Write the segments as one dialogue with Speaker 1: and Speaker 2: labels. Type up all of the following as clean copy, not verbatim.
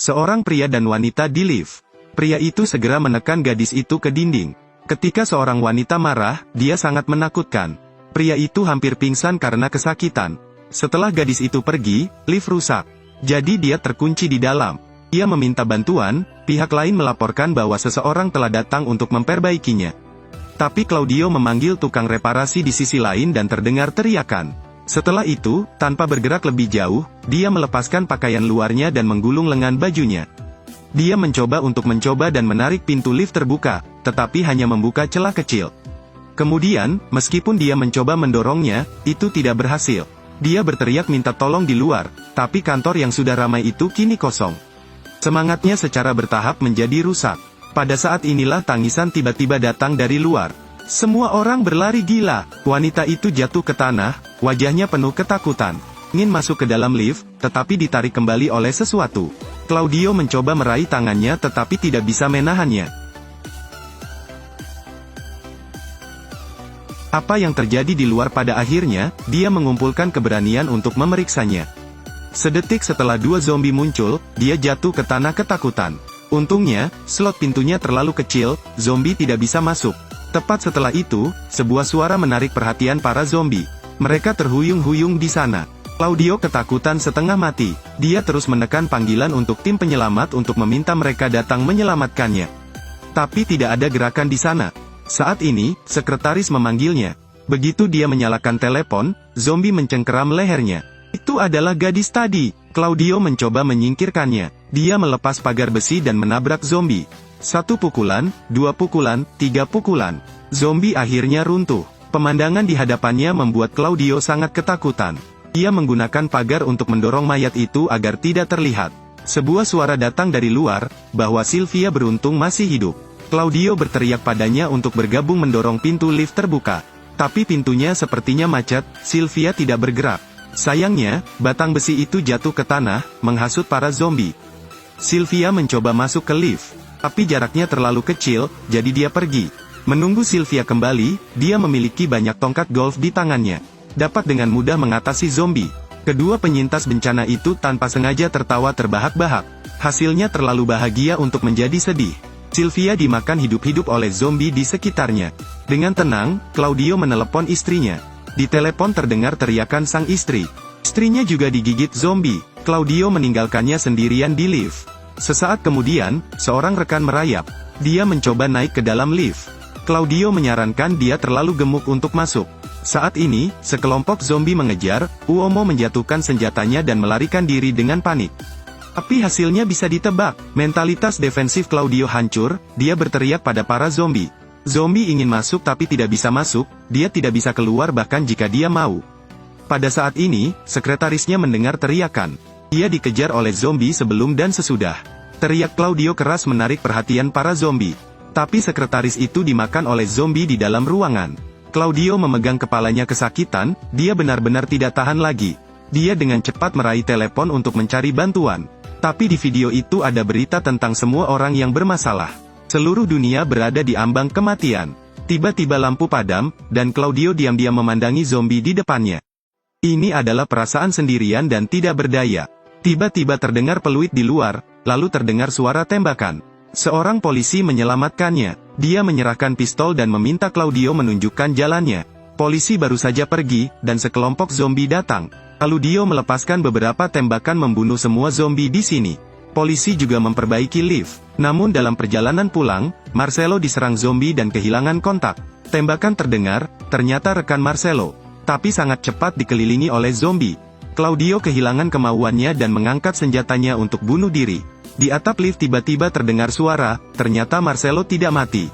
Speaker 1: Seorang pria dan wanita di lift. Pria itu segera menekan gadis itu ke dinding. Ketika seorang wanita marah, dia sangat menakutkan. Pria itu hampir pingsan karena kesakitan. Setelah gadis itu pergi, lift rusak. Jadi dia terkunci di dalam. Ia meminta bantuan, pihak lain melaporkan bahwa seseorang telah datang untuk memperbaikinya. Tapi Claudio memanggil tukang reparasi di sisi lain dan terdengar teriakan. Setelah itu, tanpa bergerak lebih jauh, dia melepaskan pakaian luarnya dan menggulung lengan bajunya. Dia mencoba dan menarik pintu lift terbuka, tetapi hanya membuka celah kecil. Kemudian, meskipun dia mencoba mendorongnya, itu tidak berhasil. Dia berteriak minta tolong di luar, tapi kantor yang sudah ramai itu kini kosong. Semangatnya secara bertahap menjadi rusak. Pada saat inilah tangisan tiba-tiba datang dari luar. Semua orang berlari gila. Wanita itu jatuh ke tanah, wajahnya penuh ketakutan. Ingin masuk ke dalam lift, tetapi ditarik kembali oleh sesuatu. Claudio mencoba meraih tangannya tetapi tidak bisa menahannya. Apa yang terjadi di luar pada akhirnya, dia mengumpulkan keberanian untuk memeriksanya. Sedetik setelah dua zombie muncul, dia jatuh ke tanah ketakutan. Untungnya, slot pintunya terlalu kecil, zombie tidak bisa masuk. Tepat setelah itu, sebuah suara menarik perhatian para zombie. Mereka terhuyung-huyung di sana. Claudio ketakutan setengah mati. Dia terus menekan panggilan untuk tim penyelamat untuk meminta mereka datang menyelamatkannya. Tapi tidak ada gerakan di sana. Saat ini, sekretaris memanggilnya. Begitu dia menyalakan telepon, zombie mencengkeram lehernya. Itu adalah gadis tadi. Claudio mencoba menyingkirkannya. Dia melepas pagar besi dan menabrak zombie. 1 pukulan, 2 pukulan, 3 pukulan. Zombie akhirnya runtuh. Pemandangan di hadapannya membuat Claudio sangat ketakutan. Ia menggunakan pagar untuk mendorong mayat itu agar tidak terlihat. Sebuah suara datang dari luar, bahwa Sylvia beruntung masih hidup. Claudio berteriak padanya untuk bergabung mendorong pintu lift terbuka. Tapi pintunya sepertinya macet, Sylvia tidak bergerak. Sayangnya, batang besi itu jatuh ke tanah, menghasut para zombie. Sylvia mencoba masuk ke lift. Tapi jaraknya terlalu kecil, jadi dia pergi. Menunggu Sylvia kembali, dia memiliki banyak tongkat golf di tangannya. Dapat dengan mudah mengatasi zombie. Kedua penyintas bencana itu tanpa sengaja tertawa terbahak-bahak. Hasilnya terlalu bahagia untuk menjadi sedih. Sylvia dimakan hidup-hidup oleh zombie di sekitarnya. Dengan tenang, Claudio menelepon istrinya. Di telepon terdengar teriakan sang istri. Istrinya juga digigit zombie. Claudio meninggalkannya sendirian di lift. Sesaat kemudian, seorang rekan merayap. Dia mencoba naik ke dalam lift. Claudio menyarankan dia terlalu gemuk untuk masuk. Saat ini, sekelompok zombie mengejar, Uomo menjatuhkan senjatanya dan melarikan diri dengan panik. Tapi hasilnya bisa ditebak, mentalitas defensif Claudio hancur, dia berteriak pada para zombie. Zombie ingin masuk tapi tidak bisa masuk, dia tidak bisa keluar bahkan jika dia mau. Pada saat ini, sekretarisnya mendengar teriakan. Ia dikejar oleh zombie sebelum dan sesudah. Teriak Claudio keras menarik perhatian para zombie. Tapi sekretaris itu dimakan oleh zombie di dalam ruangan. Claudio memegang kepalanya kesakitan, dia benar-benar tidak tahan lagi. Dia dengan cepat meraih telepon untuk mencari bantuan. Tapi di video itu ada berita tentang semua orang yang bermasalah. Seluruh dunia berada di ambang kematian. Tiba-tiba lampu padam, dan Claudio diam-diam memandangi zombie di depannya. Ini adalah perasaan sendirian dan tidak berdaya. Tiba-tiba terdengar peluit di luar, lalu terdengar suara tembakan. Seorang polisi menyelamatkannya. Dia menyerahkan pistol dan meminta Claudio menunjukkan jalannya. Polisi baru saja pergi, dan sekelompok zombie datang. Lalu dia melepaskan beberapa tembakan membunuh semua zombie di sini. Polisi juga memperbaiki lift. Namun dalam perjalanan pulang, Marcelo diserang zombie dan kehilangan kontak. Tembakan terdengar, ternyata rekan Marcelo. Tapi sangat cepat dikelilingi oleh zombie. Claudio kehilangan kemauannya dan mengangkat senjatanya untuk bunuh diri. Di atap lift tiba-tiba terdengar suara, ternyata Marcelo tidak mati.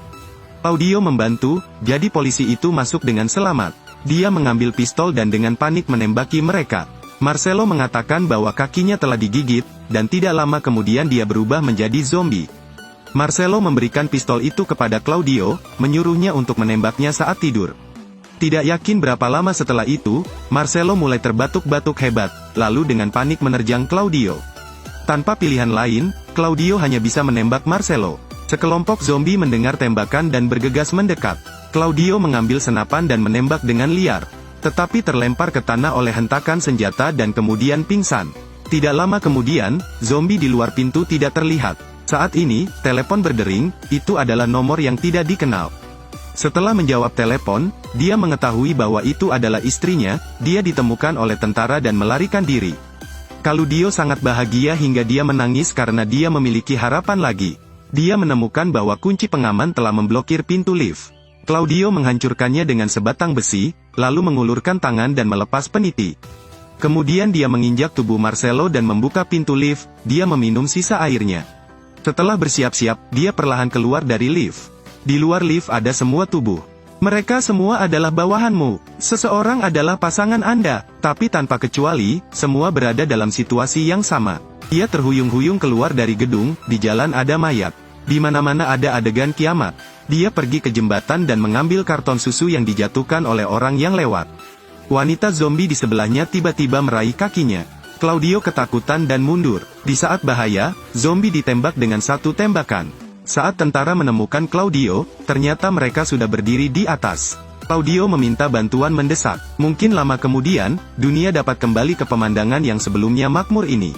Speaker 1: Claudio membantu, jadi polisi itu masuk dengan selamat. Dia mengambil pistol dan dengan panik menembaki mereka. Marcelo mengatakan bahwa kakinya telah digigit, dan tidak lama kemudian dia berubah menjadi zombie. Marcelo memberikan pistol itu kepada Claudio, menyuruhnya untuk menembaknya saat tidur. Tidak yakin berapa lama setelah itu, Marcelo mulai terbatuk-batuk hebat, lalu dengan panik menerjang Claudio. Tanpa pilihan lain, Claudio hanya bisa menembak Marcelo. Sekelompok zombie mendengar tembakan dan bergegas mendekat. Claudio mengambil senapan dan menembak dengan liar. Tetapi terlempar ke tanah oleh hentakan senjata dan kemudian pingsan. Tidak lama kemudian, zombie di luar pintu tidak terlihat. Saat ini, telepon berdering, itu adalah nomor yang tidak dikenal. Setelah menjawab telepon, dia mengetahui bahwa itu adalah istrinya. Dia ditemukan oleh tentara dan melarikan diri. Claudio sangat bahagia hingga dia menangis karena dia memiliki harapan lagi. Dia menemukan bahwa kunci pengaman telah memblokir pintu lift. Claudio menghancurkannya dengan sebatang besi, lalu mengulurkan tangan dan melepas peniti. Kemudian dia menginjak tubuh Marcelo dan membuka pintu lift. Dia meminum sisa airnya. Setelah bersiap-siap, dia perlahan keluar dari lift. Di luar lift ada semua tubuh. Mereka semua adalah bawahanmu. Seseorang adalah pasangan Anda, tapi tanpa kecuali, semua berada dalam situasi yang sama. Dia terhuyung-huyung keluar dari gedung. Di jalan ada mayat. Di mana-mana ada adegan kiamat. Dia pergi ke jembatan dan mengambil karton susu yang dijatuhkan oleh orang yang lewat. Wanita zombie di sebelahnya tiba-tiba meraih kakinya. Claudio ketakutan dan mundur. Di saat bahaya, zombie ditembak dengan satu tembakan. Saat tentara menemukan Claudio, ternyata mereka sudah berdiri di atas. Claudio meminta bantuan mendesak. Mungkin lama kemudian, dunia dapat kembali ke pemandangan yang sebelumnya makmur ini.